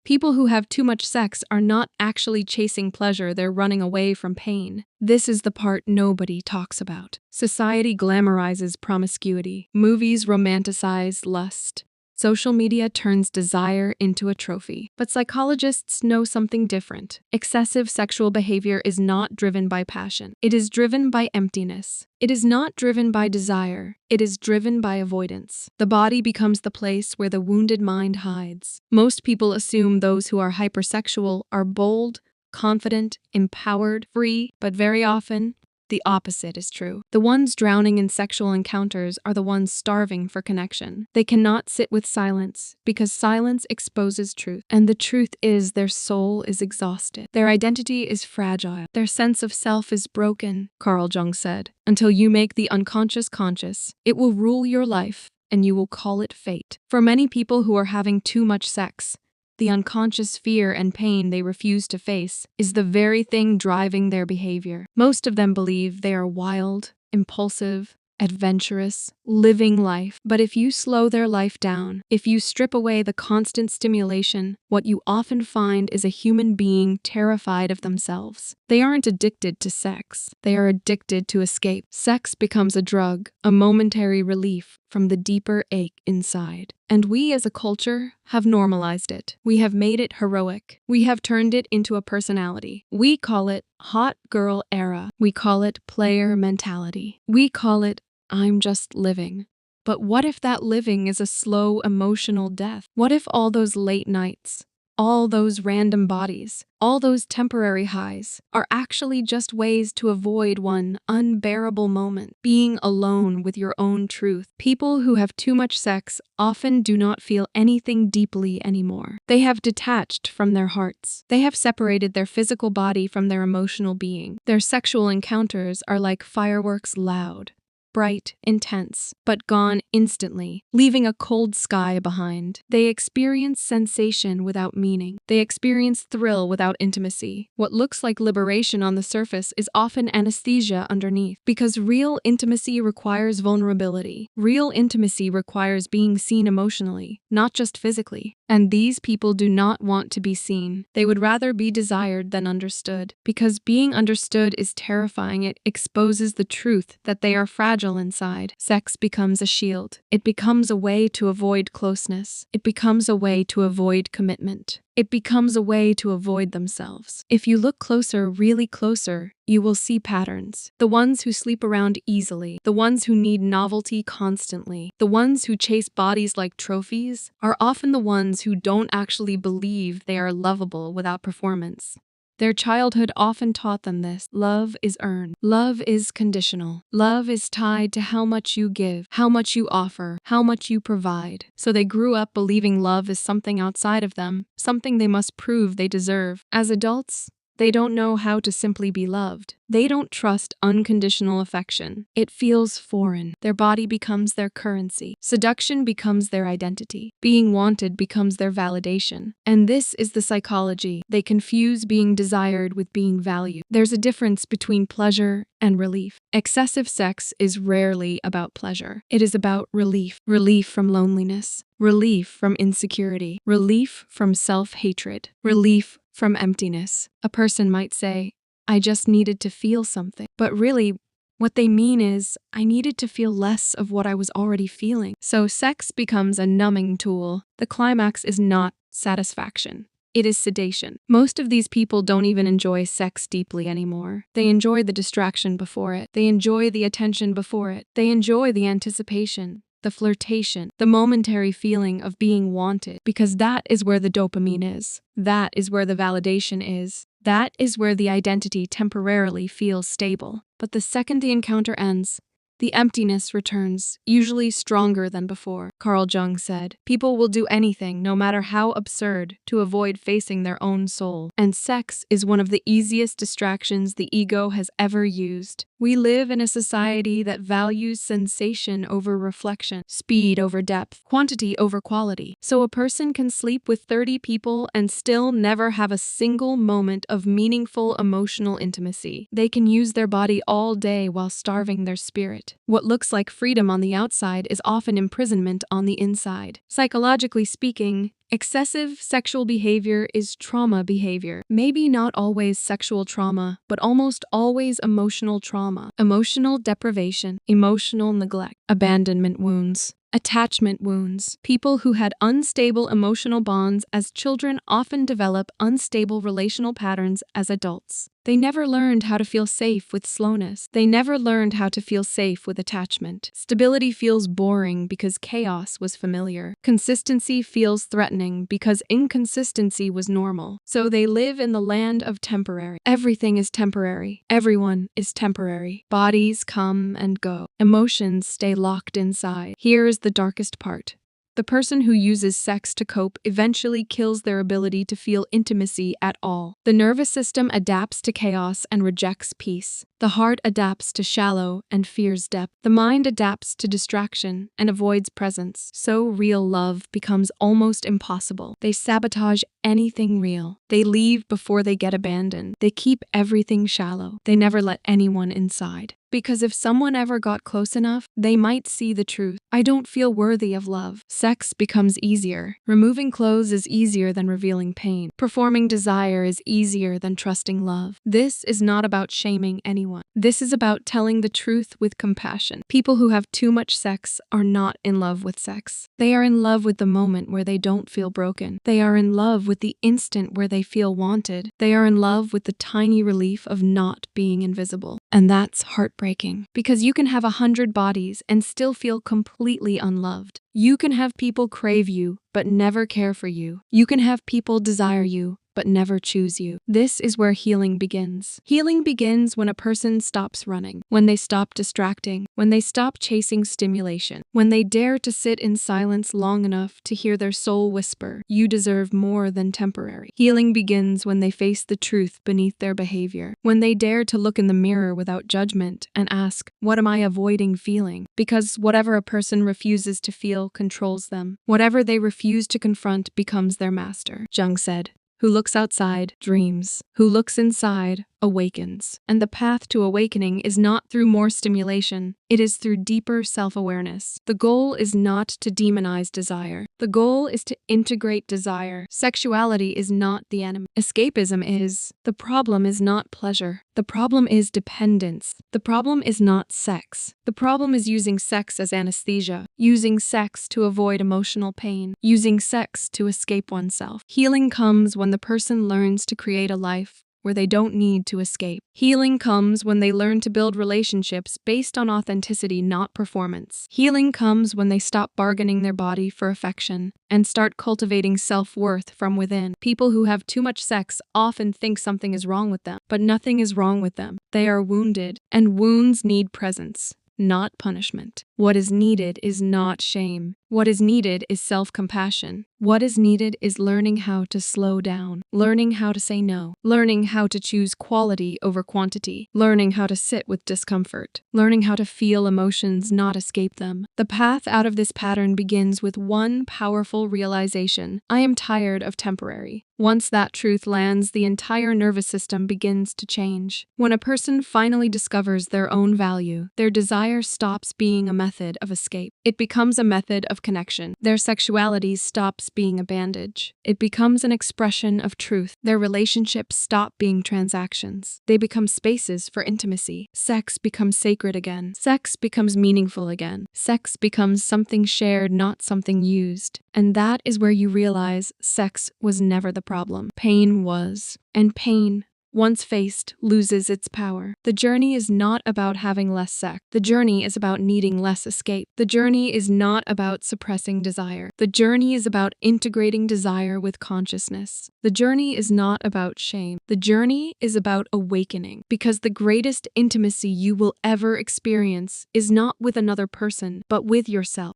People who have too much sex are not actually chasing pleasure, they're running away from pain. This is the part nobody talks about. Society glamorizes promiscuity. Movies romanticize lust. Social media turns desire into a trophy. But psychologists know something different. Excessive sexual behavior is not driven by passion. It is driven by emptiness. It is not driven by desire. It is driven by avoidance. The body becomes the place where the wounded mind hides. Most people assume those who are hypersexual are bold, confident, empowered, free, but very often, the opposite is true. The ones drowning in sexual encounters are the ones starving for connection. They cannot sit with silence because silence exposes truth. And the truth is their soul is exhausted. Their identity is fragile. Their sense of self is broken, Carl Jung said. Until you make the unconscious conscious, it will rule your life and you will call it fate. For many people who are having too much sex, the unconscious fear and pain they refuse to face is the very thing driving their behavior. Most of them believe they are wild, impulsive, adventurous, living life. But if you slow their life down, if you strip away the constant stimulation, what you often find is a human being terrified of themselves. They aren't addicted to sex. They are addicted to escape. Sex becomes a drug, a momentary relief from the deeper ache inside. And we as a culture have normalized it. We have made it heroic. We have turned it into a personality. We call it hot girl era. We call it player mentality. We call it I'm just living. But what if that living is a slow emotional death? What if all those late nights, all those random bodies, all those temporary highs are actually just ways to avoid one unbearable moment, being alone with your own truth? People who have too much sex often do not feel anything deeply anymore. They have detached from their hearts. They have separated their physical body from their emotional being. Their sexual encounters are like fireworks, loud, bright, intense, but gone instantly, leaving a cold sky behind. They experience sensation without meaning. They experience thrill without intimacy. What looks like liberation on the surface is often anesthesia underneath, because real intimacy requires vulnerability. Real intimacy requires being seen emotionally, not just physically. And these people do not want to be seen. They would rather be desired than understood, because being understood is terrifying. It exposes the truth that they are fragile inside. Sex becomes a shield. It becomes a way to avoid closeness. It becomes a way to avoid commitment. It becomes a way to avoid themselves. If you look closer, really closer, you will see patterns. The ones who sleep around easily, the ones who need novelty constantly, the ones who chase bodies like trophies, are often the ones who don't actually believe they are lovable without performance. Their childhood often taught them this. Love is earned. Love is conditional. Love is tied to how much you give, how much you offer, how much you provide. So they grew up believing love is something outside of them, something they must prove they deserve. As adults, they don't know how to simply be loved. They don't trust unconditional affection. It feels foreign. Their body becomes their currency. Seduction becomes their identity. Being wanted becomes their validation. And this is the psychology. They confuse being desired with being valued. There's a difference between pleasure and relief. Excessive sex is rarely about pleasure. It is about relief. Relief from loneliness. Relief from insecurity. Relief from self-hatred. Relief from emptiness. A person might say, I just needed to feel something. But really, what they mean is, I needed to feel less of what I was already feeling. So sex becomes a numbing tool. The climax is not satisfaction. It is sedation. Most of these people don't even enjoy sex deeply anymore. They enjoy the distraction before it. They enjoy the attention before it. They enjoy the anticipation, the flirtation, the momentary feeling of being wanted, because that is where the dopamine is. That is where the validation is. That is where the identity temporarily feels stable. But the second the encounter ends, the emptiness returns, usually stronger than before. Carl Jung said, people will do anything, no matter how absurd, to avoid facing their own soul. And sex is one of the easiest distractions the ego has ever used. We live in a society that values sensation over reflection, speed over depth, quantity over quality. So a person can sleep with 30 people and still never have a single moment of meaningful emotional intimacy. They can use their body all day while starving their spirit. heart. What looks like freedom on the outside is often imprisonment on the inside. Psychologically speaking, excessive sexual behavior is trauma behavior. Maybe not always sexual trauma, but almost always emotional trauma. Emotional deprivation, emotional neglect, abandonment wounds, attachment wounds. People who had unstable emotional bonds as children often develop unstable relational patterns as adults. They never learned how to feel safe with slowness. They never learned how to feel safe with attachment. Stability feels boring because chaos was familiar. Consistency feels threatening because inconsistency was normal. So they live in the land of temporary. Everything is temporary. Everyone is temporary. Bodies come and go. Emotions stay locked inside. Here is the darkest part. The person who uses sex to cope eventually kills their ability to feel intimacy at all. The nervous system adapts to chaos and rejects peace. The heart adapts to shallow and fears depth. The mind adapts to distraction and avoids presence. So real love becomes almost impossible. They sabotage anything real. They leave before they get abandoned. They keep everything shallow. They never let anyone inside. Because if someone ever got close enough, they might see the truth. I don't feel worthy of love. Sex becomes easier. Removing clothes is easier than revealing pain. Performing desire is easier than trusting love. This is not about shaming anyone. This is about telling the truth with compassion. People who have too much sex are not in love with sex. They are in love with the moment where they don't feel broken. They are in love with the instant where they feel wanted. They are in love with the tiny relief of not being invisible. And that's heartbreaking. Because you can have 100 bodies and still feel completely unloved. You can have people crave you, but never care for you. You can have people desire you, but never choose you. This is where healing begins. Healing begins when a person stops running, when they stop distracting, when they stop chasing stimulation, when they dare to sit in silence long enough to hear their soul whisper, "You deserve more than temporary." Healing begins when they face the truth beneath their behavior, when they dare to look in the mirror without judgment and ask, "What am I avoiding feeling?" Because whatever a person refuses to feel controls them. Whatever they refuse to confront becomes their master. Jung said, "Who looks outside, dreams. Who looks inside, awakens." And the path to awakening is not through more stimulation, it is through deeper self-awareness. The goal is not to demonize desire. The goal is to integrate desire. Sexuality is not the enemy. Escapism is. The problem is not pleasure. The problem is dependence. The problem is not sex. The problem is using sex as anesthesia, using sex to avoid emotional pain, using sex to escape oneself. Healing comes when the person learns to create a life where they don't need to escape. Healing comes when they learn to build relationships based on authenticity, not performance. Healing comes when they stop bargaining their body for affection and start cultivating self-worth from within. People who have too much sex often think something is wrong with them, but nothing is wrong with them. They are wounded, and wounds need presence, not punishment. What is needed is not shame. What is needed is self-compassion. What is needed is learning how to slow down, learning how to say no, learning how to choose quality over quantity, learning how to sit with discomfort, learning how to feel emotions, not escape them. The path out of this pattern begins with one powerful realization: I am tired of temporary. Once that truth lands, the entire nervous system begins to change. When a person finally discovers their own value, their desire stops being a method of escape. It becomes a method of connection. Their sexuality stops being a bandage. It becomes an expression of truth. Their relationships stop being transactions. They become spaces for intimacy. Sex becomes sacred again. Sex becomes meaningful again. Sex becomes something shared, not something used. And that is where you realize sex was never the problem. Pain was. And pain, once faced, loses its power. The journey is not about having less sex. The journey is about needing less escape. The journey is not about suppressing desire. The journey is about integrating desire with consciousness. The journey is not about shame. The journey is about awakening. Because the greatest intimacy you will ever experience is not with another person, but with yourself.